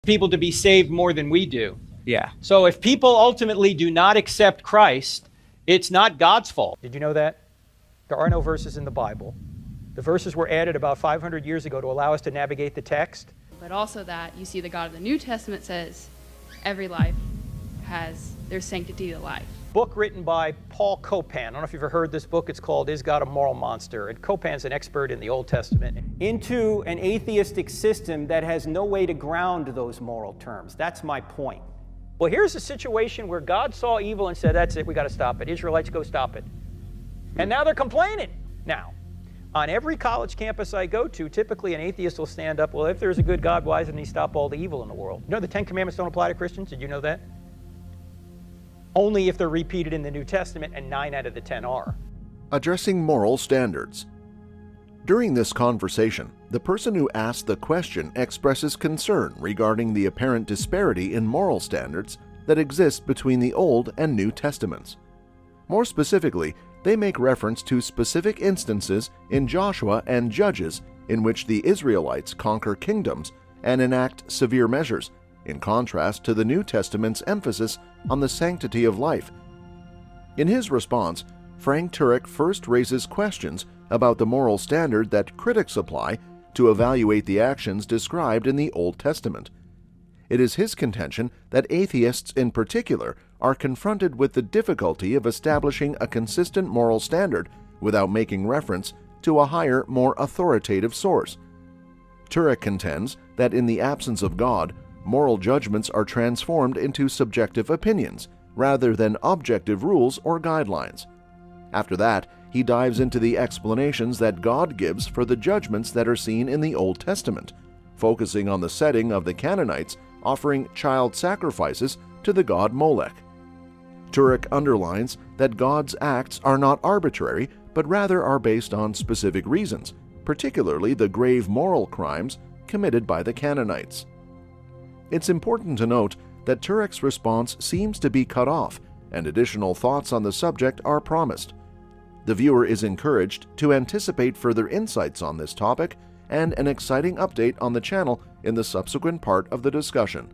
people to be saved more than we do. Yeah. So if people ultimately do not accept Christ, it's not God's fault. Did you know that? There are no verses in the Bible. The verses were added about 500 years ago to allow us to navigate the text. But also that you see the God of the New Testament says every life has their sanctity to life. Book written by Paul Copan. I don't know if you've ever heard this book. It's called Is God a Moral Monster? And Copan's an expert in the Old Testament. Into an atheistic system that has no way to ground those moral terms. That's my point. Well, here's a situation where God saw evil and said, that's it, we got to stop it. Israelites, go stop it. And now they're complaining. Now, on every college campus I go to, typically an atheist will stand up, well, if there's a good God, why doesn't he stop all the evil in the world? You know the Ten Commandments don't apply to Christians? Did you know that? Only if they're repeated in the New Testament, and 9 out of the 10 are. Addressing moral standards. During this conversation, the person who asked the question expresses concern regarding the apparent disparity in moral standards that exist between the Old and New Testaments. More specifically, they make reference to specific instances in Joshua and Judges in which the Israelites conquer kingdoms and enact severe measures, in contrast to the New Testament's emphasis on the sanctity of life. In his response, Frank Turek first raises questions about the moral standard that critics apply to evaluate the actions described in the Old Testament. It is his contention that atheists in particular are confronted with the difficulty of establishing a consistent moral standard without making reference to a higher, more authoritative source. Turek contends that in the absence of God, moral judgments are transformed into subjective opinions rather than objective rules or guidelines. After that, he dives into the explanations that God gives for the judgments that are seen in the Old Testament, focusing on the setting of the Canaanites offering child sacrifices to the god Molech. Turek underlines that God's acts are not arbitrary, but rather are based on specific reasons, particularly the grave moral crimes committed by the Canaanites. It's important to note that Turek's response seems to be cut off, and additional thoughts on the subject are promised. The viewer is encouraged to anticipate further insights on this topic and an exciting update on the channel in the subsequent part of the discussion.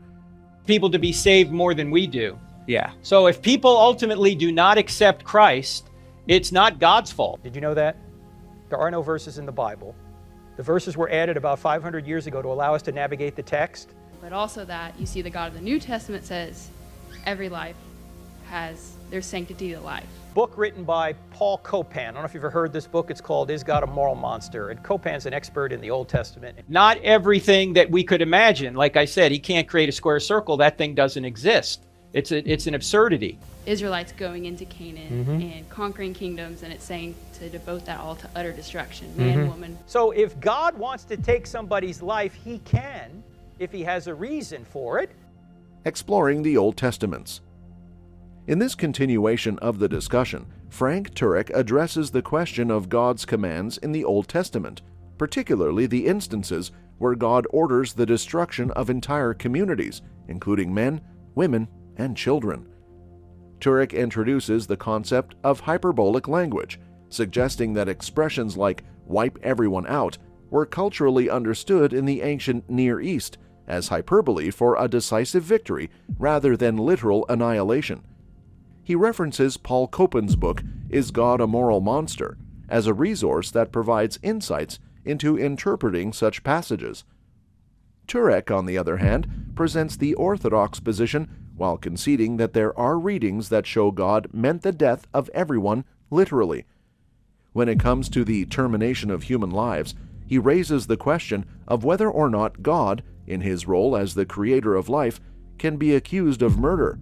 People to be saved more than we do. Yeah. So if people ultimately do not accept Christ, it's not God's fault. Did you know that? There are no verses in the Bible. The verses were added about 500 years ago to allow us to navigate the text. But also that you see the God of the New Testament says every life has their sanctity to life. Book written by Paul Copan. I don't know if you've ever heard this book. It's called Is God a Moral Monster? And Copan's an expert in the Old Testament. Not everything that we could imagine. Like I said, he can't create a square circle. That thing doesn't exist. It's an absurdity. Israelites going into Canaan and conquering kingdoms, and it's saying to devote that all to utter destruction, man, woman. So if God wants to take somebody's life, he can, if he has a reason for it. Exploring the Old Testaments. In this continuation of the discussion, Frank Turek addresses the question of God's commands in the Old Testament, particularly the instances where God orders the destruction of entire communities, including men, women, and children. Turek introduces the concept of hyperbolic language, suggesting that expressions like wipe everyone out were culturally understood in the ancient Near East as hyperbole for a decisive victory rather than literal annihilation. He references Paul Copan's book, Is God a Moral Monster?, as a resource that provides insights into interpreting such passages. Turek, on the other hand, presents the orthodox position while conceding that there are readings that show God meant the death of everyone literally. When it comes to the termination of human lives, he raises the question of whether or not God, in his role as the creator of life, can be accused of murder.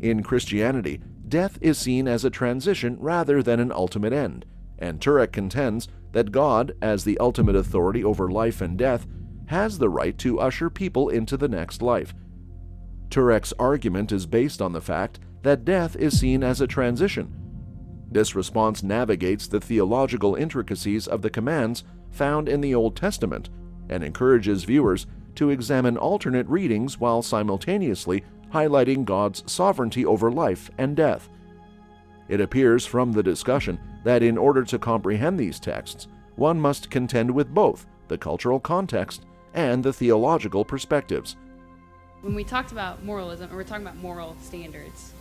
In Christianity, death is seen as a transition rather than an ultimate end, and Turek contends that God, as the ultimate authority over life and death, has the right to usher people into the next life. Turek's argument is based on the fact that death is seen as a transition. This response navigates the theological intricacies of the commands found in the Old Testament and encourages viewers to examine alternate readings while simultaneously highlighting God's sovereignty over life and death. It appears from the discussion that in order to comprehend these texts, one must contend with both the cultural context and the theological perspectives. When we talked about moralism, or we're talking about moral standards,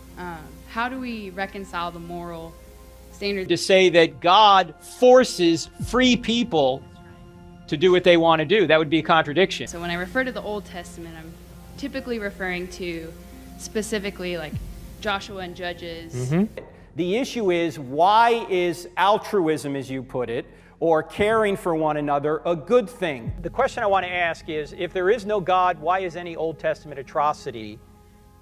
how do we reconcile the moral standards? To say that God forces free people to do what they want to do, that would be a contradiction. So when I refer to the Old Testament, I'm typically referring to specifically like Joshua and Judges. The issue is, why is altruism, as you put it, or caring for one another, a good thing? The question I want to ask is, if there is no God, why is any Old Testament atrocity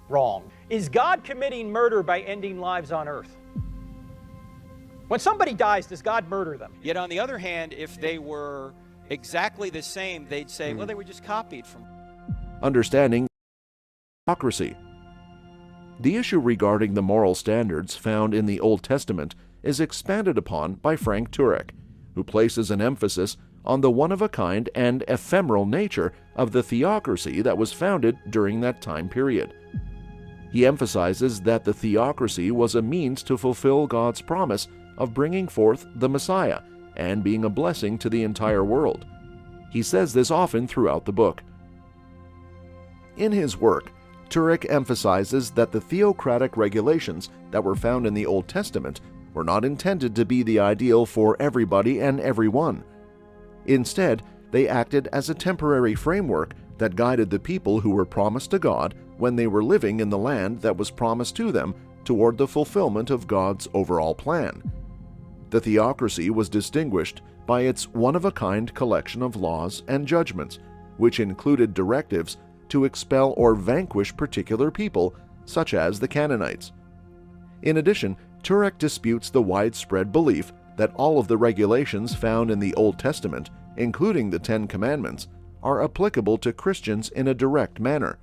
wrong? Is God committing murder by ending lives on earth? When somebody dies, does God murder them? Yet on the other hand, if they were exactly the same, they'd say, well, they were just copied from. Understanding hypocrisy. The issue regarding the moral standards found in the Old Testament is expanded upon by Frank Turek, who places an emphasis on the one-of-a-kind and ephemeral nature of the theocracy that was founded during that time period. He emphasizes that the theocracy was a means to fulfill God's promise of bringing forth the Messiah and being a blessing to the entire world. He says this often throughout the book. In his work, Turek emphasizes that the theocratic regulations that were found in the Old Testament were not intended to be the ideal for everybody and everyone. Instead, they acted as a temporary framework that guided the people who were promised to God when they were living in the land that was promised to them toward the fulfillment of God's overall plan. The theocracy was distinguished by its one-of-a-kind collection of laws and judgments, which included directives to expel or vanquish particular people, such as the Canaanites. In addition, Turek disputes the widespread belief that all of the regulations found in the Old Testament, including the Ten Commandments, are applicable to Christians in a direct manner.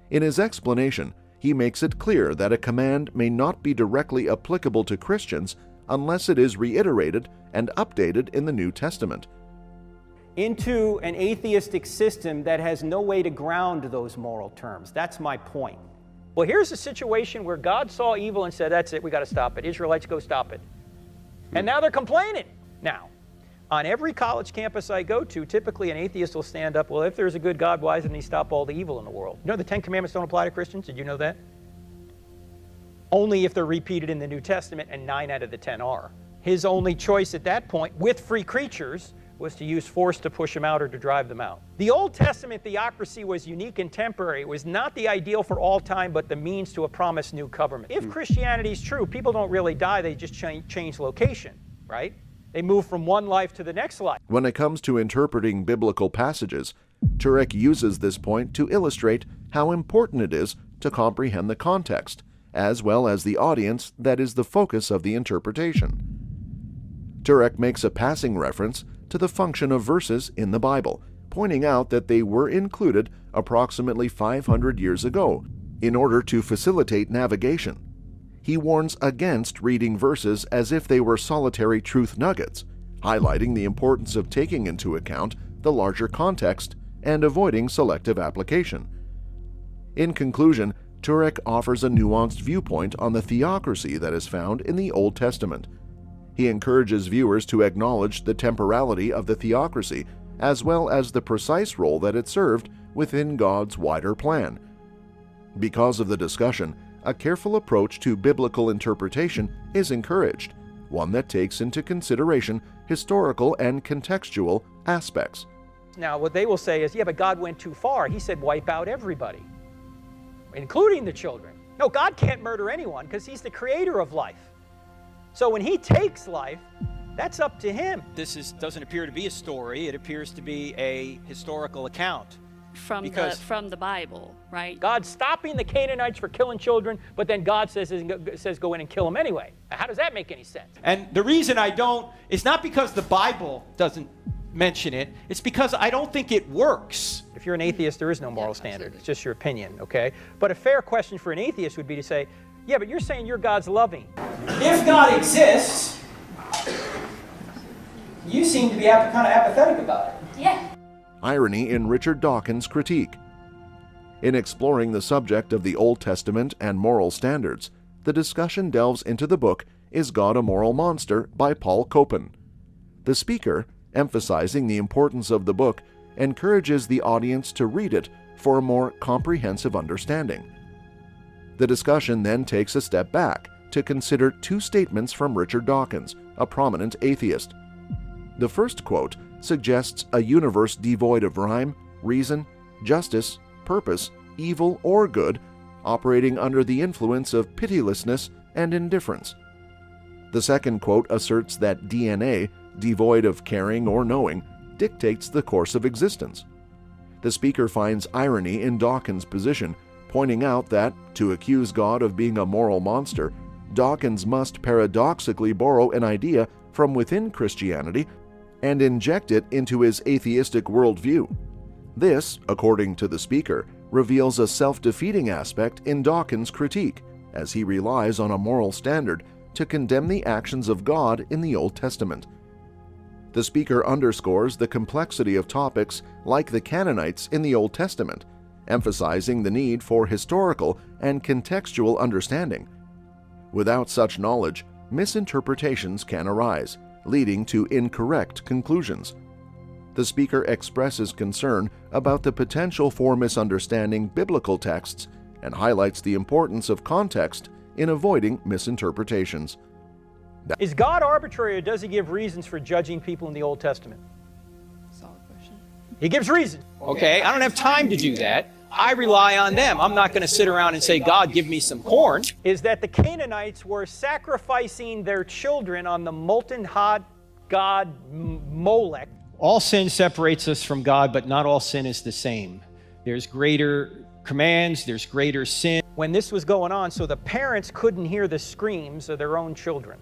In his explanation, he makes it clear that a command may not be directly applicable to Christians unless it is reiterated and updated in the New Testament. Into an atheistic system that has no way to ground those moral terms. That's my point. Well, here's a situation where God saw evil and said, that's it, we got to stop it. Israelites, go stop it. And now they're complaining. Now, on every college campus I go to, typically an atheist will stand up, well, if there's a good God, why doesn't he stop all the evil in the world? You know the Ten Commandments don't apply to Christians? Did you know that? Only if they're repeated in the New Testament, and 9 out of the 10 are. His only choice at that point, with free creatures, was to use force to push them out or to drive them out. The Old Testament theocracy was unique and temporary. It was not the ideal for all time, but the means to a promised new covenant. If Christianity is true, people don't really die, they just change location, right? They move from one life to the next life. When it comes to interpreting biblical passages, Turek uses this point to illustrate how important it is to comprehend the context, as well as the audience that is the focus of the interpretation. Turek makes a passing reference to the function of verses in the Bible, pointing out that they were included approximately 500 years ago in order to facilitate navigation. He warns against reading verses as if they were solitary truth nuggets, highlighting the importance of taking into account the larger context and avoiding selective application. In conclusion, Turek offers a nuanced viewpoint on the theocracy that is found in the Old Testament. He encourages viewers to acknowledge the temporality of the theocracy, as well as the precise role that it served within God's wider plan. Because of the discussion, a careful approach to biblical interpretation is encouraged, one that takes into consideration historical and contextual aspects. Now, what they will say is, yeah, but God went too far. He said wipe out everybody, including the children. No, God can't murder anyone because he's the creator of life. So when he takes life, that's up to him. This doesn't appear to be a story. It appears to be a historical account. From the Bible, right? God's stopping the Canaanites for killing children, but then God says go in and kill them anyway. How does that make any sense? And the reason I don't, it's not because the Bible doesn't mention it, it's because I don't think it works. If you're an atheist, there is no moral standard. It's just your opinion, okay? But a fair question for an atheist would be to say, yeah, but you're saying your God's loving. If God exists, you seem to be kind of apathetic about it. Yeah. Irony in Richard Dawkins' critique. In exploring the subject of the Old Testament and moral standards, the discussion delves into the book Is God a Moral Monster by Paul Copan. The speaker, emphasizing the importance of the book, encourages the audience to read it for a more comprehensive understanding. The discussion then takes a step back to consider two statements from Richard Dawkins, a prominent atheist. The first quote suggests a universe devoid of rhyme, reason, justice, purpose, evil, or good, operating under the influence of pitilessness and indifference. The second quote asserts that DNA, devoid of caring or knowing, dictates the course of existence. The speaker finds irony in Dawkins' position, pointing out that, to accuse God of being a moral monster, Dawkins must paradoxically borrow an idea from within Christianity and inject it into his atheistic worldview. This, according to the speaker, reveals a self-defeating aspect in Dawkins' critique, as he relies on a moral standard to condemn the actions of God in the Old Testament. The speaker underscores the complexity of topics like the Canaanites in the Old Testament, emphasizing the need for historical and contextual understanding. Without such knowledge, misinterpretations can arise, leading to incorrect conclusions. The speaker expresses concern about the potential for misunderstanding biblical texts and highlights the importance of context in avoiding misinterpretations. Is God arbitrary, or does he give reasons for judging people in the Old Testament? Solid question. He gives reasons. Okay, I don't have time to do that. I rely on them. I'm not going to sit around and say, God, give me some corn. Is that the Canaanites were sacrificing their children on the molten hot god Molech. All sin separates us from God, but not all sin is the same. There's greater commands, there's greater sin. When this was going on, so the parents couldn't hear the screams of their own children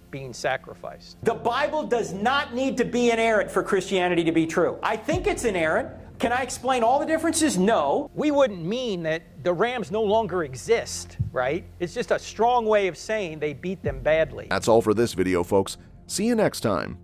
being sacrificed. The Bible does not need to be inerrant for Christianity to be true. I think it's inerrant. Can I explain all the differences? No. We wouldn't mean that the Rams no longer exist, right? It's just a strong way of saying they beat them badly. That's all for this video, folks. See you next time.